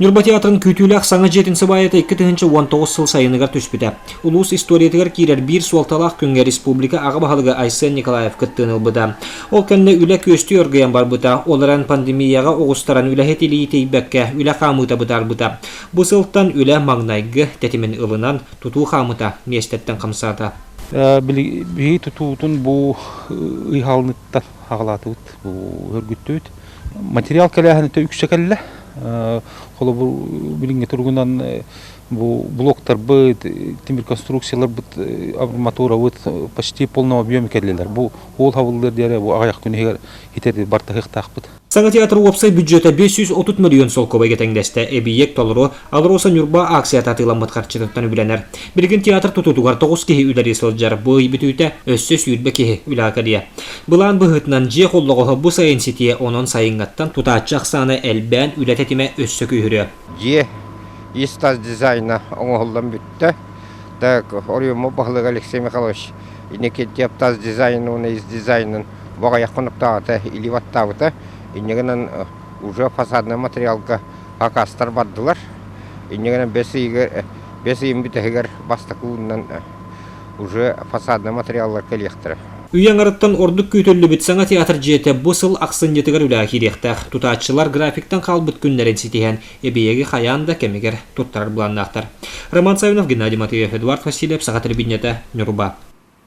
Нюрба театрын күүтүүлээх Саҥа жетин сыбаайата 2019 сыл сайыныгар түспүтэ. Улуус историятыгар киирэр бир суалталаах күнгө республика ага баһалыгы Айсен Николаев кыттыынылбыта. Ол кэнне үлэ көстү өргөйөн барбыта. Оларан пандемияга огустаран үлэхэ тилиитейбэкке үлэ хамыта бытарбыта. Бу сылтан үлэ маңнайгы тетимен ылынан тутуу хамыта местеттен камсата. Бии тутуутун бу ыйхалныттан хааллатыбыт, бу өргүттүбүт. Материал калааханыта үксөкелле. Холо бу билинге тургунан бу блоктар быт, темир конструкциялар быт, арматура быт почти полного объема келелер. Бу ол хавылдар дере бу аяк күнегер хитерди бартахыктак быт. Саҥа театр опсай бюджета 530 миллион сол көбайге теңдесте. Эбийиэги толору алроса Ньурба акция татыламат карчытыктан үбүленер. Бирген театр тутуугар 9 кихи үлэри сылжар. Бу бүтүүтэ өссө сүйүрбө кихи үлэкадия. Былаан быһытынан же холлого бу сайын ситие онон сайынгаттан Тутааччылар саны элбэн үлэтетиме өссө күйүрө. Же истаз дизайна оңолдан бүтті. Так, орюмо бахлык Алексей Михайлович инекеттеп таз дизайнын из дизайнын бага якыныктагыта или ваттагыта. Инегенен уже фасадный материалга акастар баддылар. Инегенен бесиим битегер бастакуунан уже фасадный материаллар келектер. Үйәңарыттан ордук күүтүүлүбүт Саҥа театр жете бу сыл аксынжетигер үлэхирехтах. Тутааччылар графиктан калбыт күннерин ситиһен эбийиэги хайаан да кемигер туттарар буланнахтар. Роман Савинов, Геннадий Матвеев, Эдуард Васильев, Саҥа телевидениете, Нюрба.